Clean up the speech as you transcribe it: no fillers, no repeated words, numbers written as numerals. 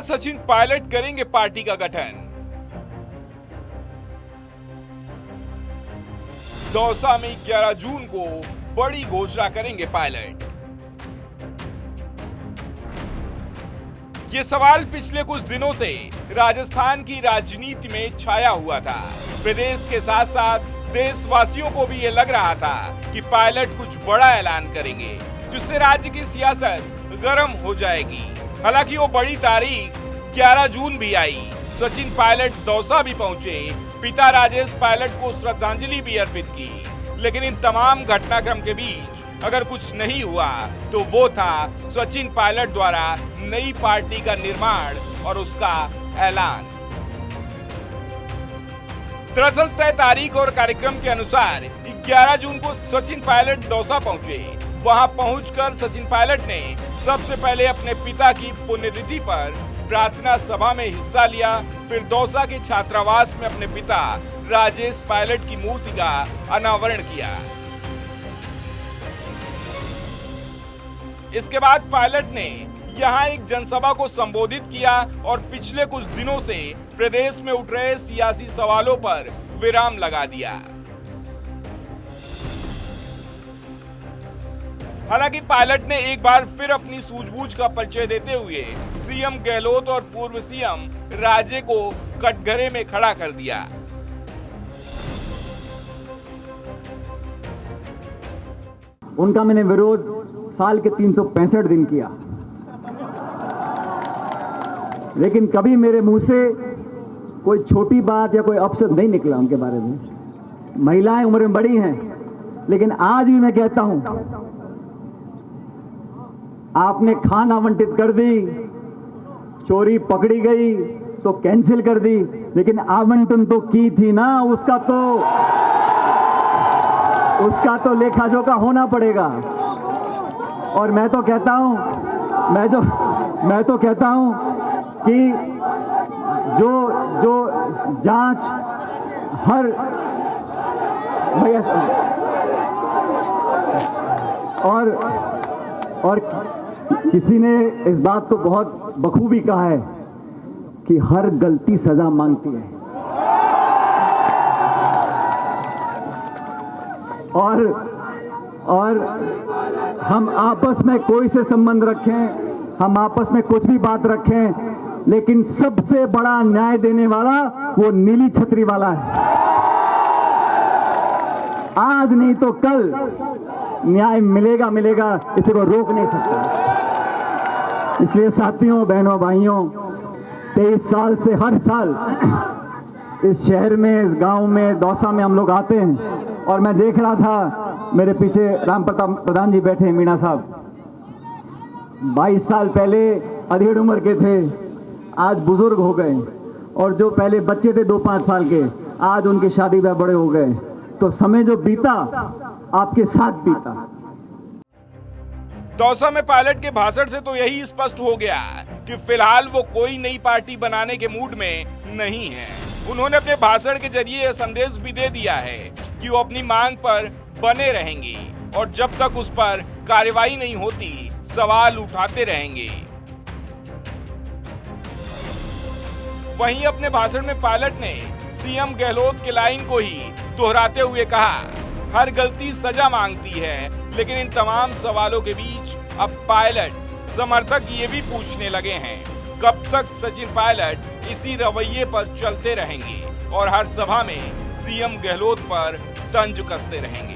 सचिन पायलट करेंगे पार्टी का गठन? दौसा में 11 जून को बड़ी घोषणा करेंगे पायलट। ये सवाल पिछले कुछ दिनों से राजस्थान की राजनीति में छाया हुआ था। प्रदेश के साथ साथ देशवासियों को भी ये लग रहा था कि पायलट कुछ बड़ा ऐलान करेंगे जिससे राज्य की सियासत गर्म हो जाएगी। हालांकि वो बड़ी तारीख 11 जून भी आई। सचिन पायलट दौसा भी पहुंचे, पिता राजेश पायलट को श्रद्धांजलि भी अर्पित की। लेकिन इन तमाम घटनाक्रम के बीच अगर कुछ नहीं हुआ तो वो था सचिन पायलट द्वारा नई पार्टी का निर्माण और उसका ऐलान। दरअसल तय तारीख और कार्यक्रम के अनुसार 11 जून को सचिन पायलट दौसा पहुंचे। वहां पहुंचकर सचिन पायलट ने सबसे पहले अपने पिता की पुण्यतिथि पर प्रार्थना सभा में हिस्सा लिया। फिर दौसा के छात्रावास में अपने पिता राजेश पायलट की मूर्ति का अनावरण किया। इसके बाद पायलट ने यहां एक जनसभा को संबोधित किया और पिछले कुछ दिनों से प्रदेश में उठ रहे सियासी सवालों पर विराम लगा दिया। हालांकि पायलट ने एक बार फिर अपनी सूझबूझ का परिचय देते हुए सीएम गहलोत और पूर्व सीएम राजे को कटघरे में खड़ा कर दिया। उनका मैंने विरोध साल के 365 दिन किया, लेकिन कभी मेरे मुंह से कोई छोटी बात या कोई अपशब्द नहीं निकला उनके बारे में। महिलाएं उम्र में बड़ी हैं, लेकिन आज भी मैं कहता हूं, आपने खान आवंटित कर दी, चोरी पकड़ी गई तो कैंसिल कर दी, लेकिन आवंटन तो की थी ना, उसका तो लेखा जोखा होना पड़ेगा। और मैं तो कहता हूं कि जो जांच हर और किसी ने इस बात को बहुत बखूबी कहा है कि हर गलती सजा मांगती है। और हम आपस में कोई से संबंध रखें, हम आपस में कुछ भी बात रखें, लेकिन सबसे बड़ा न्याय देने वाला वो नीली छतरी वाला है। आज नहीं तो कल न्याय मिलेगा, इसे को रोक नहीं सकता। इसलिए साथियों, बहनों, भाइयों, 23 साल से हर साल इस शहर में, इस गांव में, दौसा में हम लोग आते हैं। और मैं देख रहा था, मेरे पीछे राम प्रधान जी बैठे हैं, मीणा साहब 22 साल पहले अधेड़ उम्र के थे, आज बुजुर्ग हो गए। और जो पहले बच्चे थे 2-5 साल के, आज उनकी शादी ब्याह बड़े हो गए। तो समय जो बीता आपके साथ बीता। दौसा में पायलट के भाषण से तो यही स्पष्ट हो गया कि फिलहाल वो कोई नई पार्टी बनाने के मूड में नहीं है। उन्होंने अपने भाषण के जरिए यह संदेश भी दे दिया है कि वो अपनी मांग पर बने रहेंगे और जब तक उस पर कार्रवाई नहीं होती सवाल उठाते रहेंगे। वहीं अपने भाषण में पायलट ने सीएम गहलोत के लाइन को ही दोहराते हुए कहा, हर गलती सजा मांगती है। लेकिन इन तमाम सवालों के बीच अब पायलट समर्थक ये भी पूछने लगे हैं, कब तक सचिन पायलट इसी रवैये पर चलते रहेंगे और हर सभा में सीएम गहलोत पर तंज कसते रहेंगे।